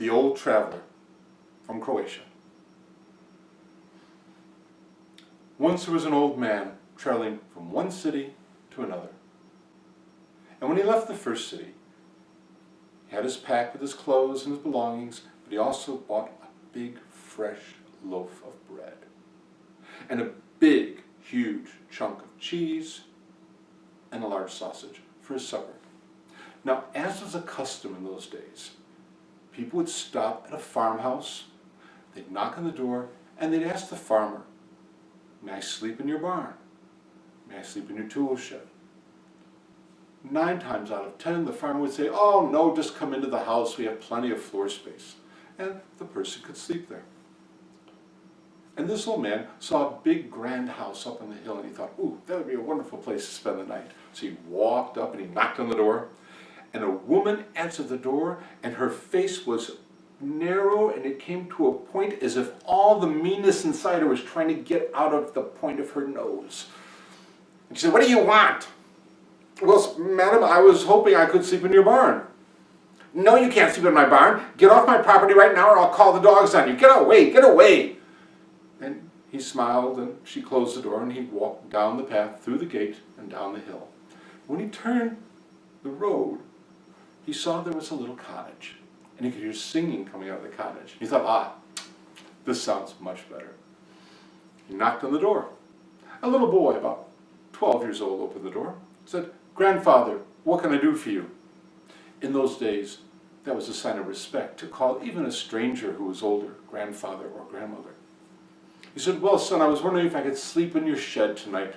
The Old Traveler from Croatia. Once there was an old man traveling from one city to another. And when he left the first city, he had his pack with his clothes and his belongings, but he also bought a big, fresh loaf of bread and a big, huge chunk of cheese and a large sausage for his supper. Now, as was a custom in those days, people would stop at a farmhouse, they'd knock on the door, and they'd ask the farmer, "May I sleep in your barn? May I sleep in your tool shed?" 9 times out of 10, the farmer would say, "Oh no, just come into the house, we have plenty of floor space." And the person could sleep there. And this old man saw a big grand house up on the hill, and he thought, "Ooh, that would be a wonderful place to spend the night." So he walked up and he knocked on the door, and a woman answered the door, and her face was narrow, and it came to a point as if all the meanness inside her was trying to get out of the point of her nose. And she said, "What do you want?" "Well, madam, I was hoping I could sleep in your barn." "No, you can't sleep in my barn. Get off my property right now or I'll call the dogs on you. Get away, get away." And he smiled, and she closed the door, and he walked down the path, through the gate, and down the hill. When he turned the road, he saw there was a little cottage, and he could hear singing coming out of the cottage. He thought, this sounds much better. He knocked on the door. A little boy, about 12 years old, opened the door, said, "Grandfather, what can I do for you?" In those days, that was a sign of respect, to call even a stranger who was older grandfather or grandmother. He said, "Well, son, I was wondering if I could sleep in your shed tonight."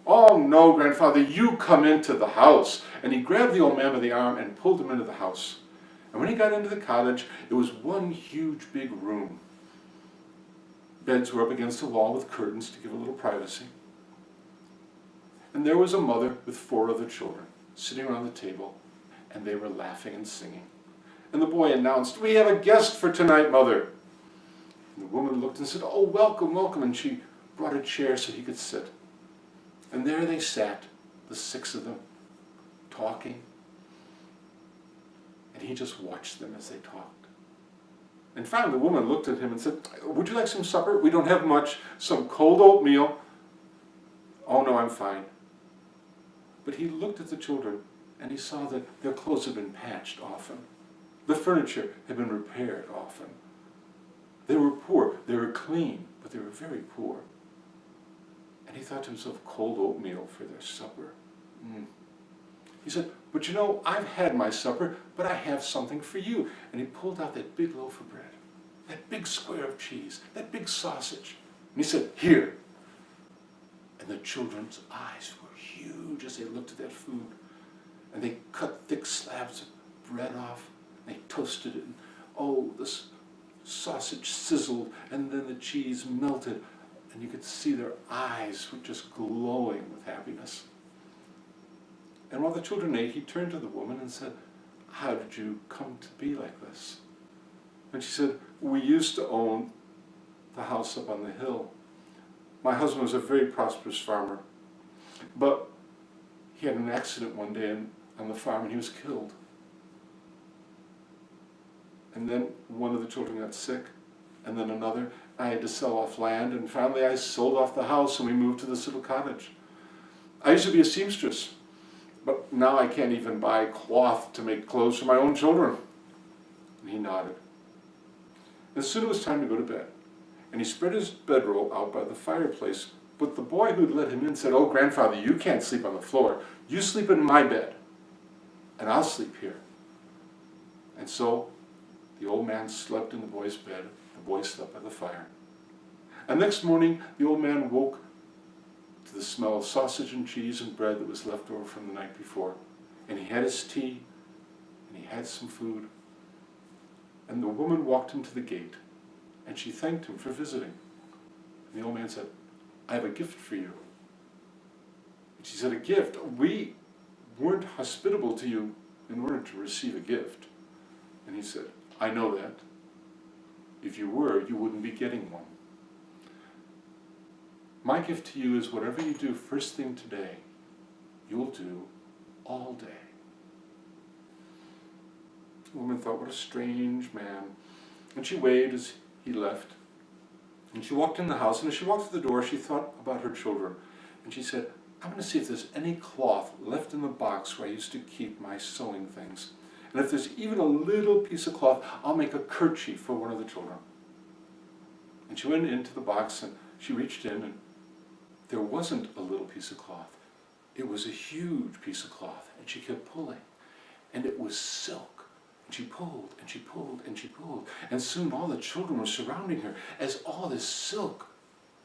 "Oh, no, grandfather, you come into the house." And he grabbed the old man by the arm and pulled him into the house. And when he got into the cottage, it was one huge big room. Beds were up against the wall with curtains to give a little privacy. And there was a mother with 4 other children sitting around the table, and they were laughing and singing. And the boy announced, "We have a guest for tonight, mother." And the woman looked and said, "Oh, welcome, welcome." And she brought a chair so he could sit. And there they sat, the 6 of them, talking. And he just watched them as they talked. And finally the woman looked at him and said, "Would you like some supper? We don't have much. Some cold oatmeal." "Oh no, I'm fine." But he looked at the children, and he saw that their clothes had been patched often. The furniture had been repaired often. They were poor. They were clean, but they were very poor. And he thought to himself, cold oatmeal for their supper. He said, "But you know, I've had my supper, but I have something for you." And he pulled out that big loaf of bread, that big square of cheese, that big sausage. And he said, "Here." And the children's eyes were huge as they looked at that food. And they cut thick slabs of bread off, and they toasted it. And oh, this sausage sizzled, and then the cheese melted, and you could see their eyes were just glowing with happiness. And while the children ate, he turned to the woman and said, "How did you come to be like this?" And she said, "We used to own the house up on the hill. My husband was a very prosperous farmer, but he had an accident one day on the farm, and he was killed. And then one of the children got sick, and then another. I had to sell off land, and finally I sold off the house, and we moved to this little cottage. I used to be a seamstress, but now I can't even buy cloth to make clothes for my own children." And he nodded. And soon it was time to go to bed, and he spread his bedroll out by the fireplace, but the boy who'd let him in said, "Oh, grandfather, you can't sleep on the floor. You sleep in my bed, and I'll sleep here." And so the old man slept in the boy's bed. The boy slept by the fire. And next morning, the old man woke to the smell of sausage and cheese and bread that was left over from the night before. And he had his tea, and he had some food. And the woman walked him to the gate, and she thanked him for visiting. And the old man said, "I have a gift for you." And she said, "A gift? We weren't hospitable to you in order to receive a gift." And he said, "I know that. If you were, you wouldn't be getting one. My gift to you is whatever you do first thing today, you'll do all day." The woman thought, what a strange man. And she waved as he left. And she walked in the house, and as she walked through the door, she thought about her children. And she said, I'm going to see if there's any cloth left in the box where I used to keep my sewing things. And if there's even a little piece of cloth, I'll make a kerchief for one of the children. And she went into the box, and she reached in, and there wasn't a little piece of cloth. It was a huge piece of cloth, and she kept pulling. And it was silk. And she pulled, and she pulled, and she pulled. And soon all the children were surrounding her as all this silk,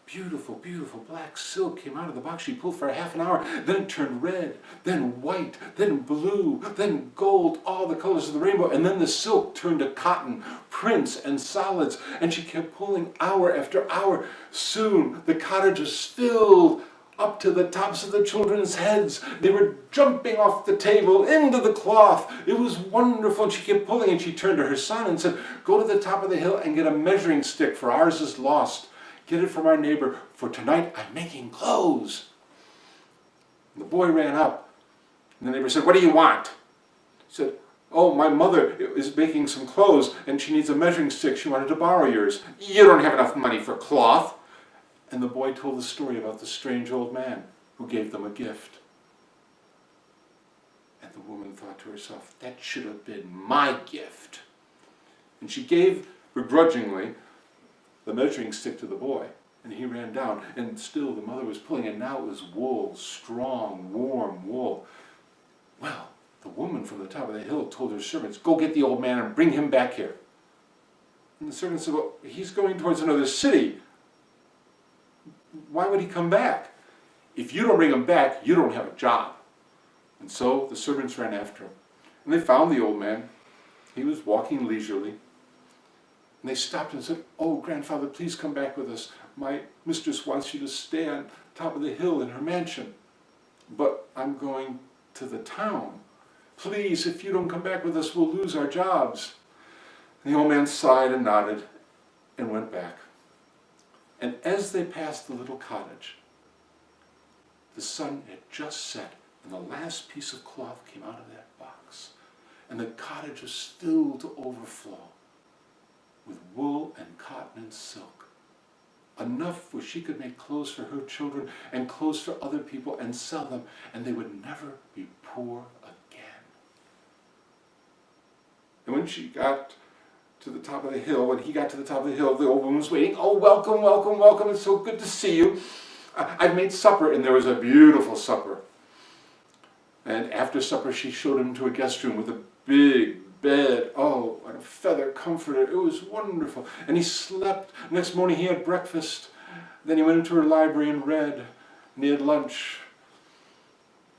beautiful, beautiful black silk came out of the box. She pulled for a half an hour. Then it turned red, then white, then blue, then gold, all the colors of the rainbow. And then the silk turned to cotton, prints, and solids. And she kept pulling hour after hour. Soon the cottage was filled up to the tops of the children's heads. They were jumping off the table into the cloth. It was wonderful. And she kept pulling, and she turned to her son and said, go to the top of the hill and get a measuring stick, for ours is lost. Get it from our neighbor, for tonight I'm making clothes. And the boy ran up, and the neighbor said, what do you want? He said, oh, my mother is making some clothes, and she needs a measuring stick. She wanted to borrow yours. You don't have enough money for cloth. And the boy told the story about the strange old man who gave them a gift. And the woman thought to herself, that should have been my gift. And she gave, begrudgingly, the measuring stick to the boy. And he ran down, and still the mother was pulling, and now it was wool, strong, warm wool. Well, the woman from the top of the hill told her servants, go get the old man and bring him back here. And the servants said, well, he's going towards another city. Why would he come back? If you don't bring him back, you don't have a job. And so the servants ran after him. And they found the old man. He was walking leisurely. And they stopped and said, oh, grandfather, please come back with us. My mistress wants you to stay on top of the hill in her mansion. But I'm going to the town. Please, if you don't come back with us, we'll lose our jobs. And the old man sighed and nodded and went back. And as they passed the little cottage, the sun had just set, and the last piece of cloth came out of that box. And the cottage was filled to overflow with wool and cotton and silk. Enough where she could make clothes for her children and clothes for other people and sell them, and they would never be poor again. And when she got to the top of the hill, when he got to the top of the hill, the old woman was waiting. Oh, welcome, welcome, welcome. It's so good to see you. I've made supper, and there was a beautiful supper. And after supper, she showed him to a guest room with a big bed. Oh, and a feather comforter. It was wonderful. And he slept. Next morning, he had breakfast. Then he went into her library and read. And he had lunch.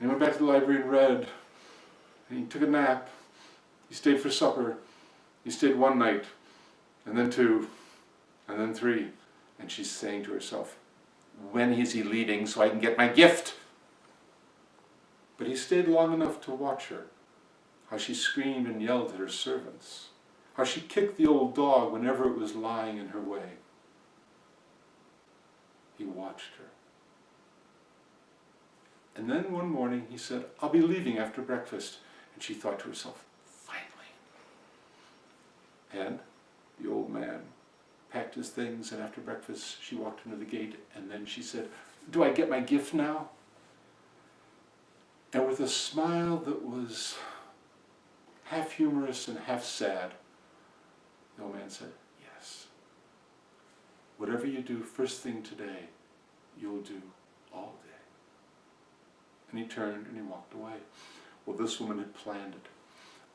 And he went back to the library and read. And he took a nap. He stayed for supper. He stayed one night, and then two, and then three. And she's saying to herself, when is he leaving so I can get my gift? But he stayed long enough to watch her, how she screamed and yelled at her servants, how she kicked the old dog whenever it was lying in her way. He watched her. And then one morning he said, I'll be leaving after breakfast. And she thought to herself, and the old man packed his things, and after breakfast she walked into the gate, and then she said, do I get my gift now? And with a smile that was half humorous and half sad, the old man said, yes. Whatever you do first thing today, you'll do all day. And he turned and he walked away. Well, this woman had planned it.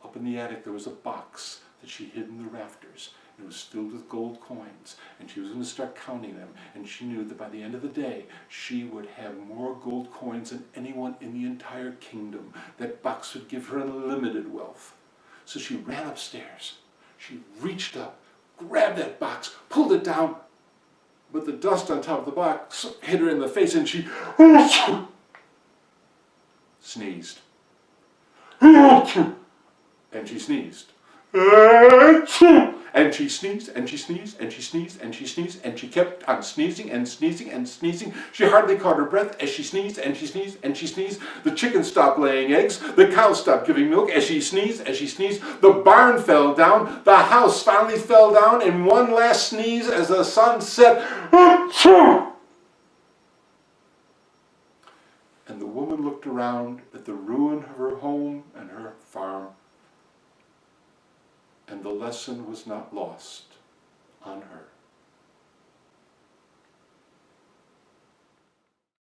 Up in the attic there was a box that she hid in the rafters, and it was filled with gold coins, and she was going to start counting them, and she knew that by the end of the day she would have more gold coins than anyone in the entire kingdom. That box would give her unlimited wealth. So she ran upstairs, she reached up, grabbed that box, pulled it down, but the dust on top of the box hit her in the face, and she sneezed. And she sneezed. And And she sneezed, and she sneezed, and she sneezed, and she sneezed, and she kept on sneezing and sneezing and sneezing. She hardly caught her breath as she sneezed, and she sneezed, and she sneezed. The chicken stopped laying eggs. The cow stopped giving milk as she sneezed, as she sneezed. The barn fell down. The house finally fell down in one last sneeze as the sun set. And the woman looked around at the ruin of her home and her farm, and the lesson was not lost on her.